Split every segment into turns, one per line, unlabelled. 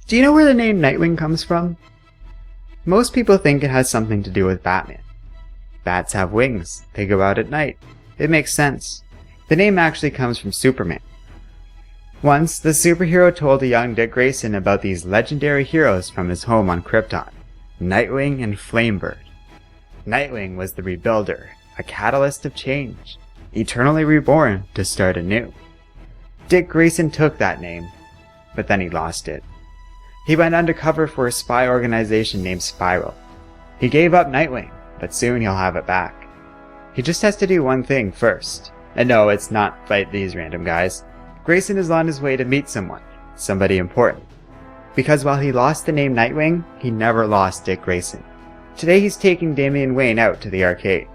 Do you know where the name Nightwing comes from? Most people think it has something to do with Batman. Bats have wings. They go out at night. It makes sense. The name actually comes from Superman. Once, the superhero told a young Dick Grayson about these legendary heroes from his home on Krypton, Nightwing and Flamebird. Nightwing was the rebuilder, a catalyst of change, eternally reborn to start anew. Dick Grayson took that name, but then he lost it. He went undercover for a spy organization named Spiral. He gave up Nightwing, but soon he'll have it back. He just has to do one thing first. And no, it's not fight these random guys. Grayson is on his way to meet someone, somebody important. Because while he lost the name Nightwing, he never lost Dick Grayson. Today he's taking Damian Wayne out to the arcade.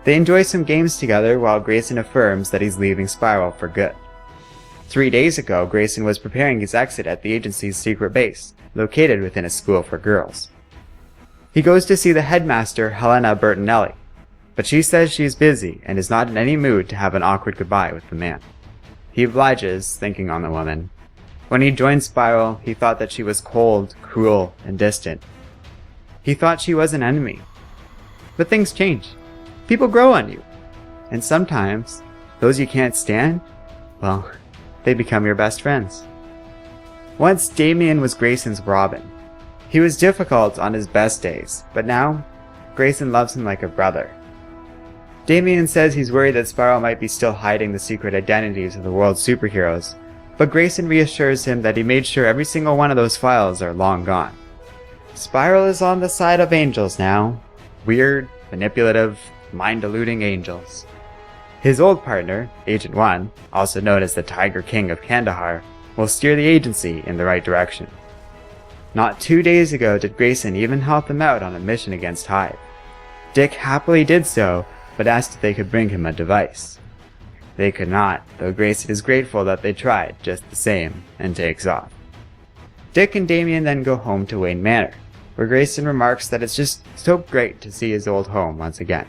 They enjoy some games together while Grayson affirms that he's leaving Spiral for good. 3 days ago, Grayson was preparing his exit at the agency's secret base, located within a school for girls. He goes to see the headmaster, Helena Bertinelli, but she says she's busy and is not in any mood to have an awkward goodbye with the man. He obliges, thinking on the woman. When he joined Spiral, he thought that she was cold, cruel, and distant. He thought she was an enemy. But things change. People grow on you. And sometimes, those you can't stand, well, they become your best friends. Once Damian was Grayson's Robin. He was difficult on his best days, but now, Grayson loves him like a brother. Damian says he's worried that Spiral might be still hiding the secret identities of the world's superheroes, but Grayson reassures him that he made sure every single one of those files are long gone. Spiral is on the side of angels now. Weird, manipulative, mind-deluding angels. His old partner, Agent 1, also known as the Tiger King of Kandahar, will steer the agency in the right direction. Not 2 days ago did Grayson even help him out on a mission against Hive. Dick happily did so, but asked if they could bring him a device. They could not, though Grayson is grateful that they tried just the same, and takes off. Dick and Damian then go home to Wayne Manor, where Grayson remarks that it's just so great to see his old home once again.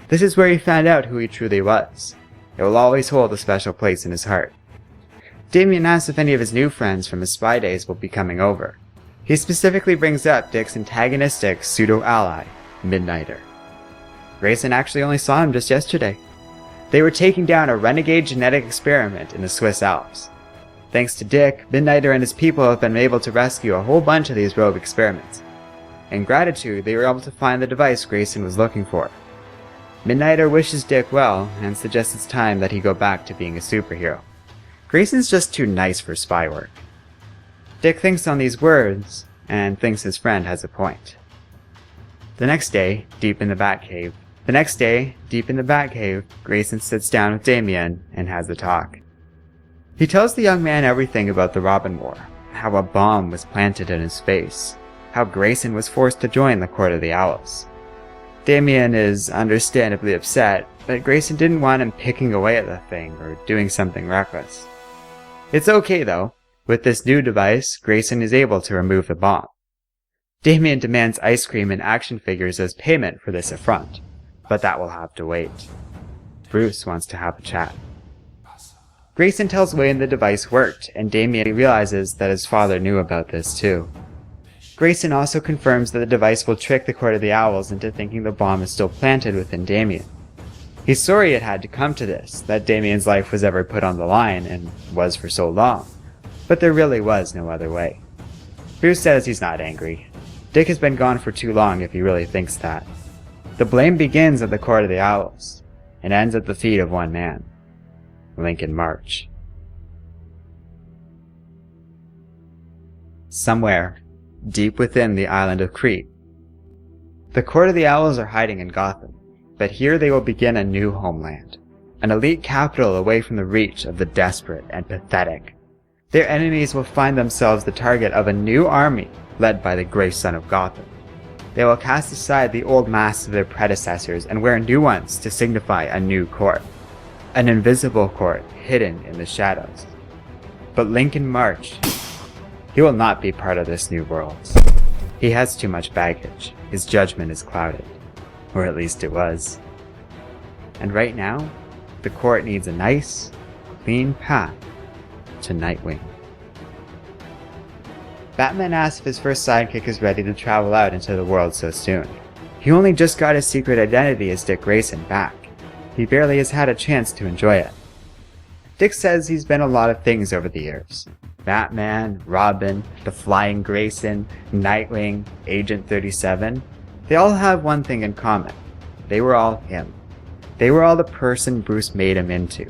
This is where he found out who he truly was. It will always hold a special place in his heart. Damian asks if any of his new friends from his spy days will be coming over. He specifically brings up Dick's antagonistic pseudo-ally, Midnighter. Grayson actually only saw him just yesterday. They were taking down a renegade genetic experiment in the Swiss Alps. Thanks to Dick, Midnighter and his people have been able to rescue a whole bunch of these rogue experiments. In gratitude, they were able to find the device Grayson was looking for. Midnighter wishes Dick well, and suggests it's time that he go back to being a superhero. Grayson's just too nice for spy work. Dick thinks on these words, and thinks his friend has a point. The next day, deep in the Batcave, Grayson sits down with Damian and has a talk. He tells the young man everything about the Robin War, how a bomb was planted in his face, how Grayson was forced to join the Court of the Owls. Damian is understandably upset, but Grayson didn't want him picking away at the thing or doing something reckless. It's okay though. With this new device, Grayson is able to remove the bomb. Damian demands ice cream and action figures as payment for this affront, but that will have to wait. Bruce wants to have a chat. Grayson tells Wayne the device worked, and Damian realizes that his father knew about this too. Grayson also confirms that the device will trick the Court of the Owls into thinking the bomb is still planted within Damian. He's sorry it had to come to this, that Damian's life was ever put on the line, and was for so long, but there really was no other way. Bruce says he's not angry. Dick has been gone for too long if he really thinks that. The blame begins at the Court of the Owls, and ends at the feet of one man, Lincoln March. Somewhere, deep within the island of Crete, the Court of the Owls are hiding in Gotham, but here they will begin a new homeland, an elite capital away from the reach of the desperate and pathetic. Their enemies will find themselves the target of a new army led by the Grey Son of Gotham. They will cast aside the old masks of their predecessors and wear new ones to signify a new court. An invisible court hidden in the shadows. But Lincoln March, he will not be part of this new world. He has too much baggage. His judgment is clouded. Or at least it was. And right now, the court needs a nice, clean path to Nightwing. Batman asks if his first sidekick is ready to travel out into the world so soon. He only just got his secret identity as Dick Grayson back. He barely has had a chance to enjoy it. Dick says he's been a lot of things over the years. Batman, Robin, the Flying Grayson, Nightwing, Agent 37. They all have one thing in common. They were all him. They were all the person Bruce made him into.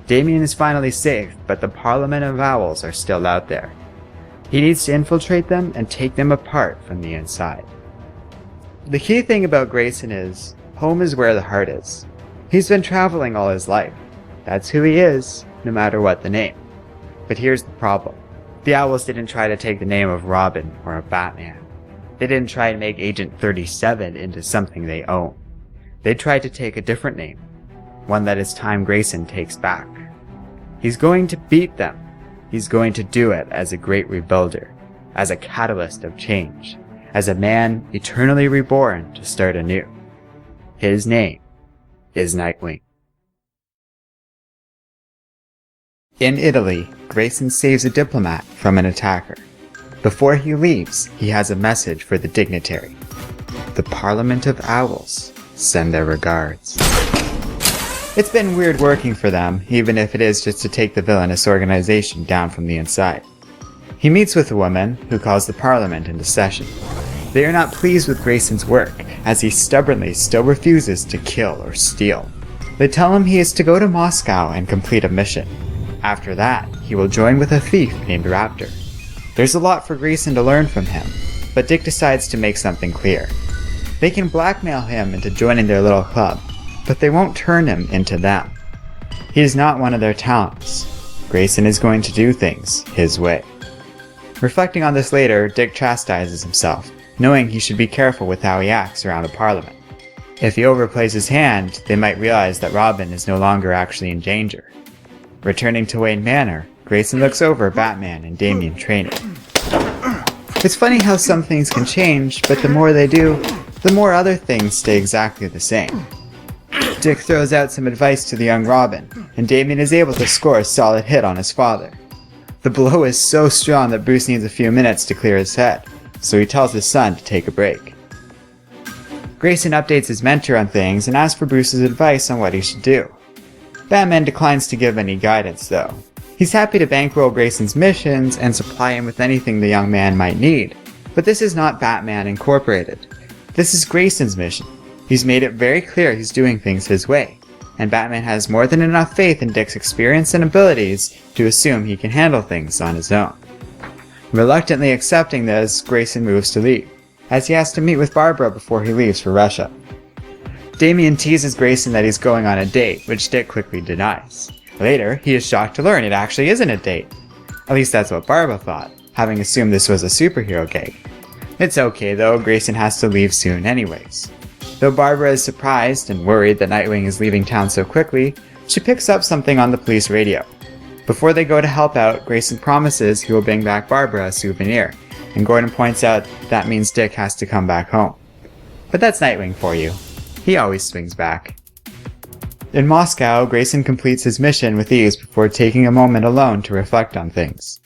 Damian is finally safe, but the Parliament of Owls are still out there. He needs to infiltrate them and take them apart from the inside. The key thing about Grayson is, home is where the heart is. He's been traveling all his life. That's who he is, no matter what the name. But here's the problem. The Owls didn't try to take the name of Robin or of Batman. They didn't try to make Agent 37 into something they own. They tried to take a different name, one that it's time Grayson takes back. He's going to beat them. He's going to do it as a great rebuilder, as a catalyst of change, as a man eternally reborn to start anew. His name is Nightwing. In Italy, Grayson saves a diplomat from an attacker. Before he leaves, he has a message for the dignitary. The Parliament of Owls send their regards. It's been weird working for them, even if it is just to take the villainous organization down from the inside. He meets with a woman who calls the Parliament into session. They are not pleased with Grayson's work, as he stubbornly still refuses to kill or steal. They tell him he is to go to Moscow and complete a mission. After that, he will join with a thief named Raptor. There's a lot for Grayson to learn from him, but Dick decides to make something clear. They can blackmail him into joining their little club, but they won't turn him into them. He is not one of their talents. Grayson is going to do things his way. Reflecting on this later, Dick chastises himself, knowing he should be careful with how he acts around the Parliament. If he overplays his hand, they might realize that Robin is no longer actually in danger. Returning to Wayne Manor, Grayson looks over Batman and Damian training. It's funny how some things can change, but the more they do, the more other things stay exactly the same. Dick throws out some advice to the young Robin, and Damian is able to score a solid hit on his father. The blow is so strong that Bruce needs a few minutes to clear his head, so he tells his son to take a break. Grayson updates his mentor on things and asks for Bruce's advice on what he should do. Batman declines to give any guidance, though. He's happy to bankroll Grayson's missions and supply him with anything the young man might need, but this is not Batman Incorporated. This is Grayson's mission. He's made it very clear he's doing things his way, and Batman has more than enough faith in Dick's experience and abilities to assume he can handle things on his own. Reluctantly accepting this, Grayson moves to leave, as he has to meet with Barbara before he leaves for Russia. Damian teases Grayson that he's going on a date, which Dick quickly denies. Later, he is shocked to learn it actually isn't a date. At least that's what Barbara thought, having assumed this was a superhero gig. It's okay though, Grayson has to leave soon anyways. Though Barbara is surprised and worried that Nightwing is leaving town so quickly, she picks up something on the police radio. Before they go to help out, Grayson promises he will bring back Barbara a souvenir, and Gordon points out that means Dick has to come back home. But that's Nightwing for you. He always swings back. In Moscow, Grayson completes his mission with ease before taking a moment alone to reflect on things.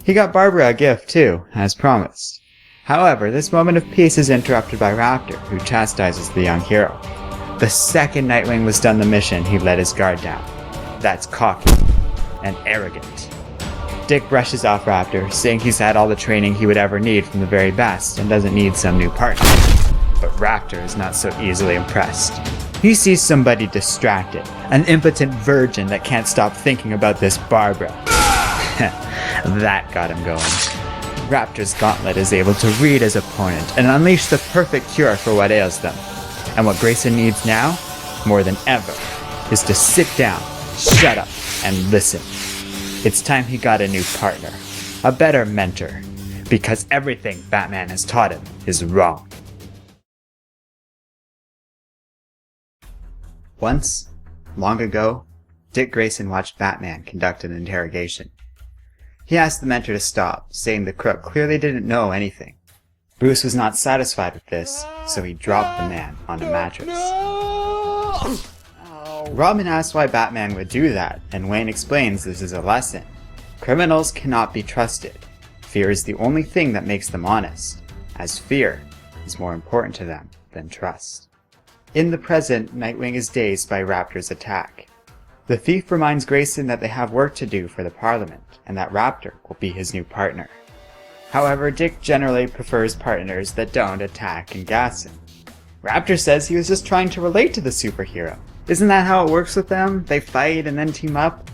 He got Barbara a gift too, as promised. However, this moment of peace is interrupted by Raptor, who chastises the young hero. The second Nightwing was done the mission, he let his guard down. That's cocky and arrogant. Dick brushes off Raptor, saying he's had all the training he would ever need from the very best and doesn't need some new partner. But Raptor is not so easily impressed. He sees somebody distracted, an impotent virgin that can't stop thinking about this Barbara. That got him going. Raptor's gauntlet is able to read his opponent and unleash the perfect cure for what ails them. And what Grayson needs now, more than ever, is to sit down, shut up, and listen. It's time he got a new partner, a better mentor, because everything Batman has taught him is wrong. Once, long ago, Dick Grayson watched Batman conduct an interrogation. He asked the mentor to stop, saying the crook clearly didn't know anything. Bruce was not satisfied with this, so he dropped the man on a mattress. No! Robin asks why Batman would do that, and Wayne explains this is a lesson. Criminals cannot be trusted. fear is the only thing that makes them honest, as fear is more important to them than trust. In the present, Nightwing is dazed by Raptor's attack. The thief reminds Grayson that they have work to do for the Parliament, and that Raptor will be his new partner. However, Dick generally prefers partners that don't attack and gas him. Raptor says he was just trying to relate to the superhero. Isn't that how it works with them? They fight and then team up?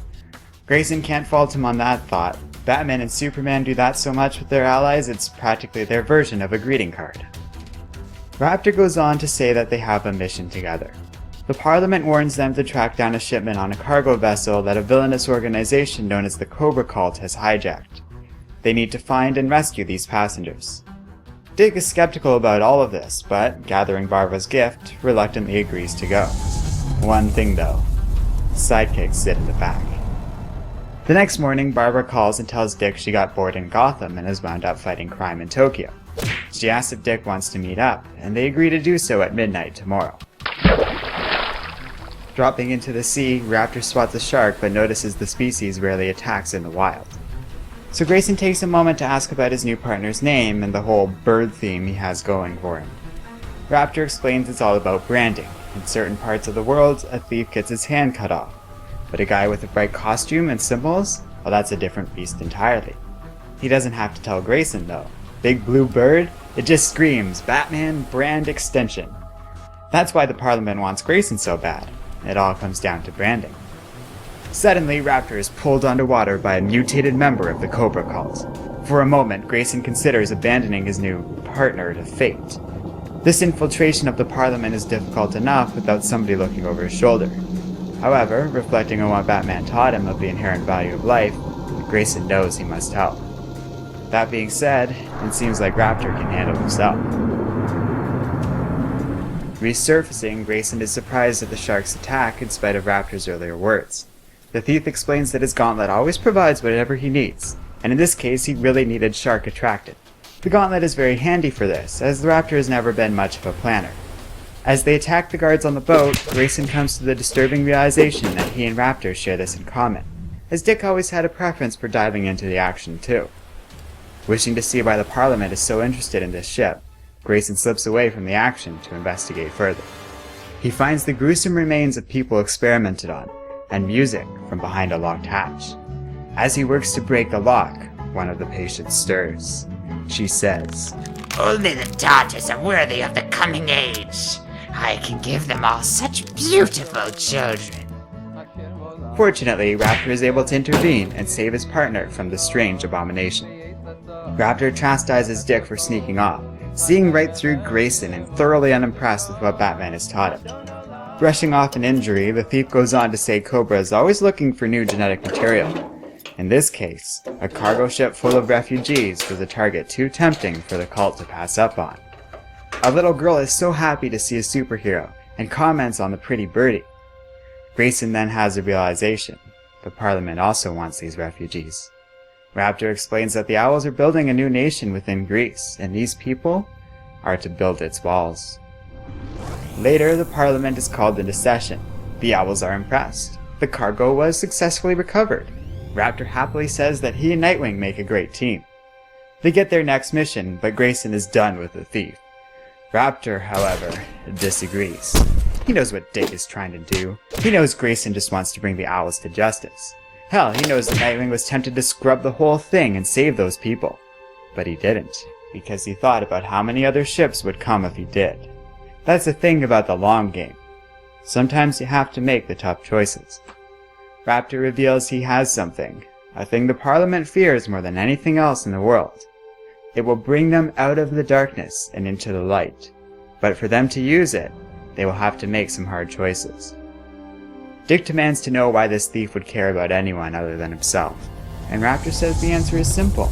Grayson can't fault him on that thought. Batman and Superman do that so much with their allies, it's practically their version of a greeting card. Raptor goes on to say that they have a mission together. The Parliament warns them to track down a shipment on a cargo vessel that a villainous organization known as the Cobra Cult has hijacked. They need to find and rescue these passengers. Dick is skeptical about all of this, but, gathering Barbara's gift, reluctantly agrees to go. One thing though, sidekicks sit in the back. The next morning, Barbara calls and tells Dick she got bored in Gotham and has wound up fighting crime in Tokyo. She asks if Dick wants to meet up, and they agree to do so at midnight tomorrow. Dropping into the sea, Raptor spots a shark but notices the species rarely attacks in the wild. So Grayson takes a moment to ask about his new partner's name and the whole bird theme he has going for him. Raptor explains it's all about branding. In certain parts of the world, a thief gets his hand cut off. But a guy with a bright costume and symbols? Well, that's a different beast entirely. He doesn't have to tell Grayson though. Big blue bird? It just screams Batman brand extension. That's why the Parliament wants Grayson so bad. It all comes down to branding. Suddenly, Raptor is pulled underwater by a mutated member of the Cobra Cult. For a moment, Grayson considers abandoning his new partner to fate. This infiltration of the Parliament is difficult enough without somebody looking over his shoulder. However, reflecting on what Batman taught him of the inherent value of life, Grayson knows he must help. That being said, it seems like Raptor can handle himself. Resurfacing, Grayson is surprised at the shark's attack in spite of Raptor's earlier words. The thief explains that his gauntlet always provides whatever he needs, and in this case he really needed shark attractant. The gauntlet is very handy for this, as the Raptor has never been much of a planner. As they attack the guards on the boat, Grayson comes to the disturbing realization that he and Raptor share this in common, as Dick always had a preference for diving into the action too. Wishing to see why the Parliament is so interested in this ship, Grayson slips away from the action to investigate further. He finds the gruesome remains of people experimented on, and music from behind a locked hatch. As he works to break the lock, one of the patients stirs. She says,
"Only the daughters are worthy of the coming age. I can give them all such beautiful children."
Fortunately, Raptor is able to intervene and save his partner from the strange abomination. Raptor chastises Dick for sneaking off, seeing right through Grayson and thoroughly unimpressed with what Batman has taught him. Brushing off an injury, the thief goes on to say Cobra is always looking for new genetic material. In this case, a cargo ship full of refugees was a target too tempting for the cult to pass up on. A little girl is so happy to see a superhero and comments on the pretty birdie. Grayson then has a realization. The Parliament also wants these refugees. Raptor explains that the Owls are building a new nation within Greece, and these people are to build its walls. Later, the Parliament is called into session. The Owls are impressed. The cargo was successfully recovered. Raptor happily says that he and Nightwing make a great team. They get their next mission, but Grayson is done with the thief. Raptor, however, disagrees. He knows what Dick is trying to do. He knows Grayson just wants to bring the Owls to justice. Hell, he knows that Nightwing was tempted to scrub the whole thing and save those people. But he didn't, because he thought about how many other ships would come if he did. That's the thing about the long game. Sometimes you have to make the tough choices. Raptor reveals he has something, a thing the Parliament fears more than anything else in the world. It will bring them out of the darkness and into the light. But for them to use it, they will have to make some hard choices. Dick demands to know why this thief would care about anyone other than himself, and Raptor says the answer is simple.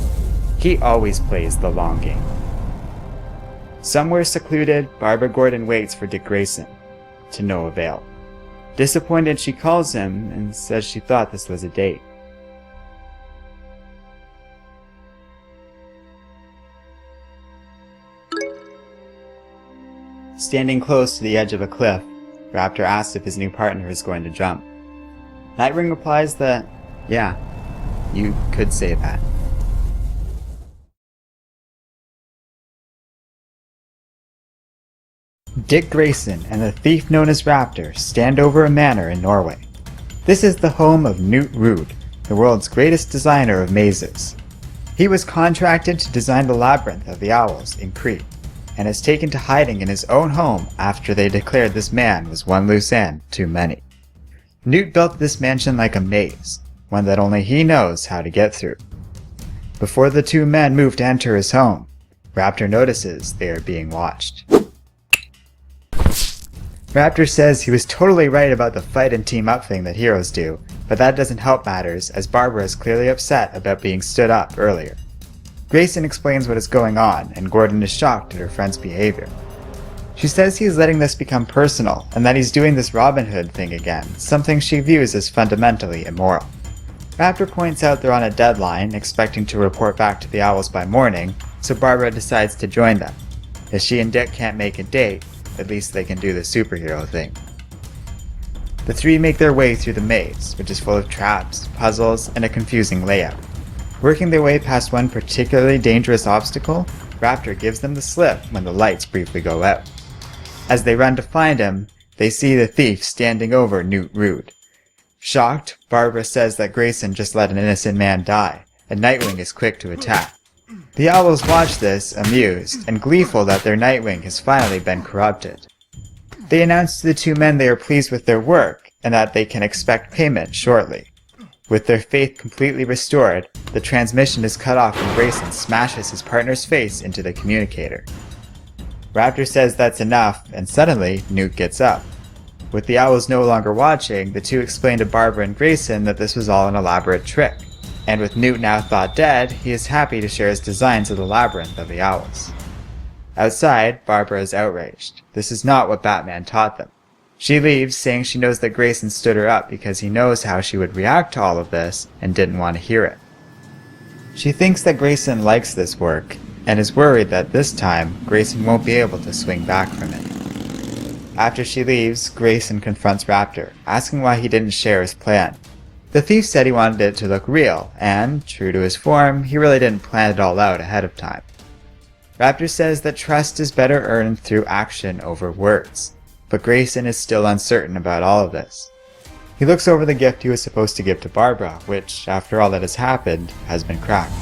He always plays the long game. Somewhere secluded, Barbara Gordon waits for Dick Grayson, to no avail. Disappointed, she calls him and says she thought this was a date. Standing close to the edge of a cliff, Raptor asks if his new partner is going to jump. Nightwing replies that, yeah, you could say that. Dick Grayson and the thief known as Raptor stand over a manor in Norway. This is the home of Newt Rood, the world's greatest designer of mazes. He was contracted to design the Labyrinth of the Owls in Crete, and is taken to hiding in his own home after they declared this man was one loose end too many. Newt built this mansion like a maze, one that only he knows how to get through. Before the two men move to enter his home, Raptor notices they are being watched. Raptor says he was totally right about the fight and team up thing that heroes do, but that doesn't help matters as Barbara is clearly upset about being stood up earlier. Grayson explains what is going on, and Gordon is shocked at her friend's behavior. She says he is letting this become personal, and that he's doing this Robin Hood thing again, something she views as fundamentally immoral. Raptor points out they're on a deadline, expecting to report back to the Owls by morning, so Barbara decides to join them. As she and Dick can't make a date, at least they can do the superhero thing. The three make their way through the maze, which is full of traps, puzzles, and a confusing layout. Working their way past one particularly dangerous obstacle, Raptor gives them the slip when the lights briefly go out. As they run to find him, they see the thief standing over Newt Rood. Shocked, Barbara says that Grayson just let an innocent man die, and Nightwing is quick to attack. The Owls watch this, amused, and gleeful that their Nightwing has finally been corrupted. They announce to the two men they are pleased with their work, and that they can expect payment shortly. With their faith completely restored, the transmission is cut off and Grayson smashes his partner's face into the communicator. Raptor says that's enough, and suddenly, Newt gets up. With the Owls no longer watching, the two explain to Barbara and Grayson that this was all an elaborate trick. And with Newt now thought dead, he is happy to share his designs of the Labyrinth of the Owls. Outside, Barbara is outraged. This is not what Batman taught them. She leaves, saying she knows that Grayson stood her up because he knows how she would react to all of this and didn't want to hear it. She thinks that Grayson likes this work, and is worried that this time, Grayson won't be able to swing back from it. After she leaves, Grayson confronts Raptor, asking why he didn't share his plan. The thief said he wanted it to look real, and, true to his form, he really didn't plan it all out ahead of time. Raptor says that trust is better earned through action over words, but Grayson is still uncertain about all of this. He looks over the gift he was supposed to give to Barbara, which, after all that has happened, has been cracked.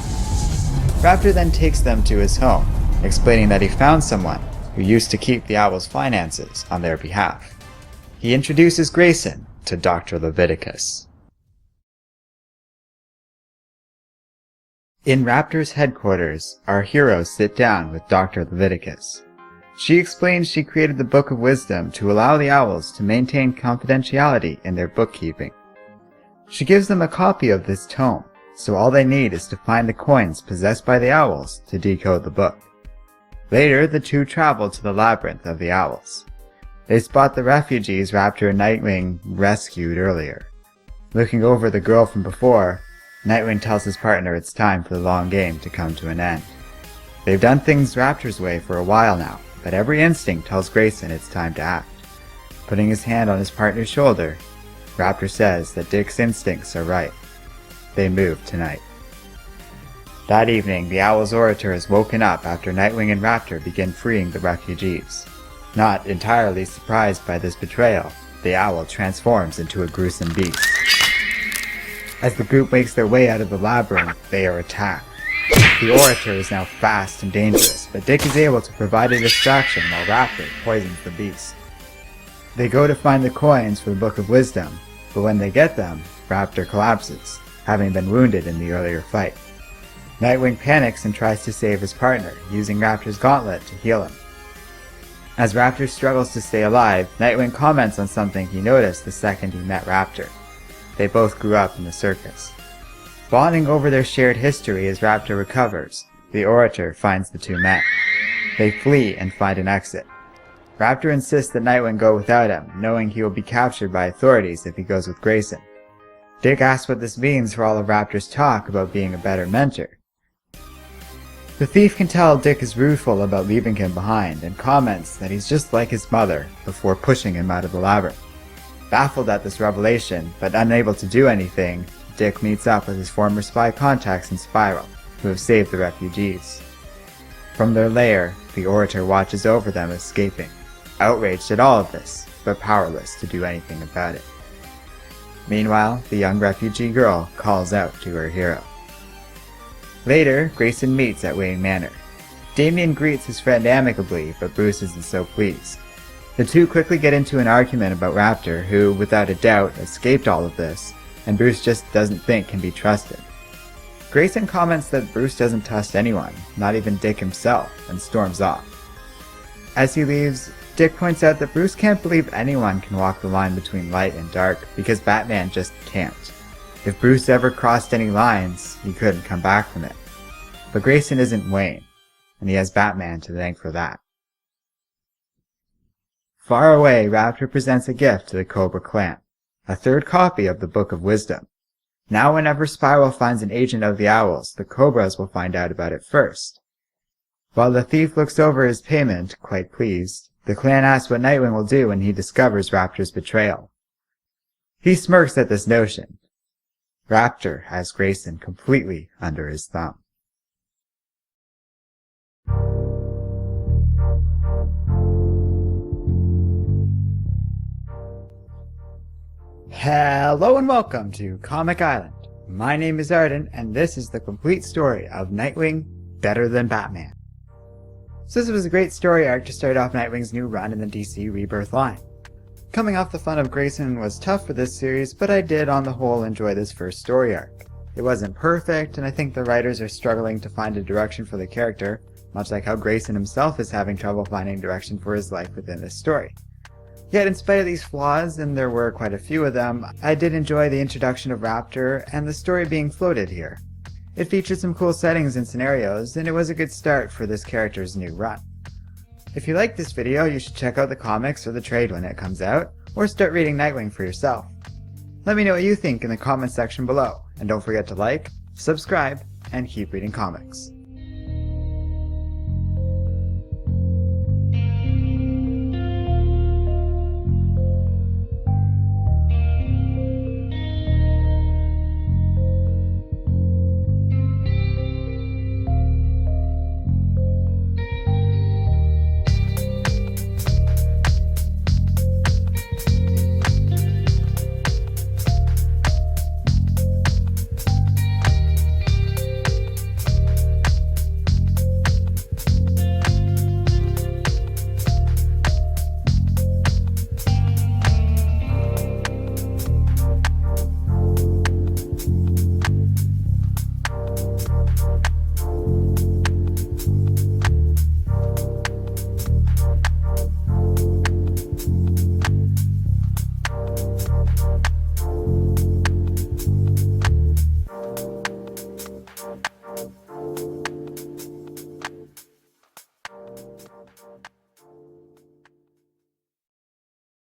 Raptor then takes them to his home, explaining that he found someone who used to keep the Owls' finances on their behalf. He introduces Grayson to Dr. Leviticus. In Raptor's headquarters, our heroes sit down with Dr. Leviticus. She explains she created the Book of Wisdom to allow the Owls to maintain confidentiality in their bookkeeping. She gives them a copy of this tome, so all they need is to find the coins possessed by the Owls to decode the book. Later, the two travel to the Labyrinth of the Owls. They spot the refugees Raptor and Nightwing rescued earlier. Looking over the girl from before, Nightwing tells his partner it's time for the long game to come to an end. They've done things Raptor's way for a while now, but every instinct tells Grayson it's time to act. Putting his hand on his partner's shoulder, Raptor says that Dick's instincts are right. They move tonight. That evening, the Owl's orator is woken up after Nightwing and Raptor begin freeing the refugees. Not entirely surprised by this betrayal, the Owl transforms into a gruesome beast. As the group makes their way out of the labyrinth, they are attacked. The orator is now fast and dangerous, but Dick is able to provide a distraction while Raptor poisons the beast. They go to find the coins for the Book of Wisdom, but when they get them, Raptor collapses, having been wounded in the earlier fight. Nightwing panics and tries to save his partner, using Raptor's gauntlet to heal him. As Raptor struggles to stay alive, Nightwing comments on something he noticed the second he met Raptor. They both grew up in the circus. Bonding over their shared history as Raptor recovers, the orator finds the two men. They flee and find an exit. Raptor insists that Nightwing go without him, knowing he will be captured by authorities if he goes with Grayson. Dick asks what this means for all of Raptor's talk about being a better mentor. The thief can tell Dick is rueful about leaving him behind and comments that he's just like his mother before pushing him out of the labyrinth. Baffled at this revelation, but unable to do anything, Dick meets up with his former spy contacts in Spiral, who have saved the refugees. From their lair, the orator watches over them escaping. outraged at all of this, but powerless to do anything about it. Meanwhile, the young refugee girl calls out to her hero. Later, Grayson meets at Wayne Manor. Damien greets his friend amicably, but Bruce isn't so pleased. The two quickly get into an argument about Raptor, who, without a doubt, escaped all of this, and Bruce just doesn't think can be trusted. Grayson comments that Bruce doesn't trust anyone, not even Dick himself, and storms off. As he leaves, Dick points out that Bruce can't believe anyone can walk the line between light and dark, because Batman just can't. If Bruce ever crossed any lines, he couldn't come back from it. But Grayson isn't Wayne, and he has Batman to thank for that. Far away, Raptor presents a gift to the Cobra clan, a third copy of the Book of Wisdom. Now whenever Spiral finds an agent of the Owls, the Cobras will find out about it first. While the thief looks over his payment, quite pleased, the clan asks what Nightwing will do when he discovers Raptor's betrayal. He smirks at this notion. Raptor has Grayson completely under his thumb. Hello and welcome to Comic Island. My name is Arden, and this is the complete story of Nightwing Better Than Batman. So this was a great story arc to start off Nightwing's new run in the DC Rebirth line. Coming off the fun of Grayson was tough for this series, but I did on the whole enjoy this first story arc. It wasn't perfect, and I think the writers are struggling to find a direction for the character, much like how Grayson himself is having trouble finding direction for his life within this story. Yet in spite of these flaws, and there were quite a few of them, I did enjoy the introduction of Raptor and the story being floated here. It featured some cool settings and scenarios, and it was a good start for this character's new run. If you liked this video, you should check out the comics or the trade when it comes out, or start reading Nightwing for yourself. Let me know what you think in the comments section below, and don't forget to like, subscribe, and keep reading comics.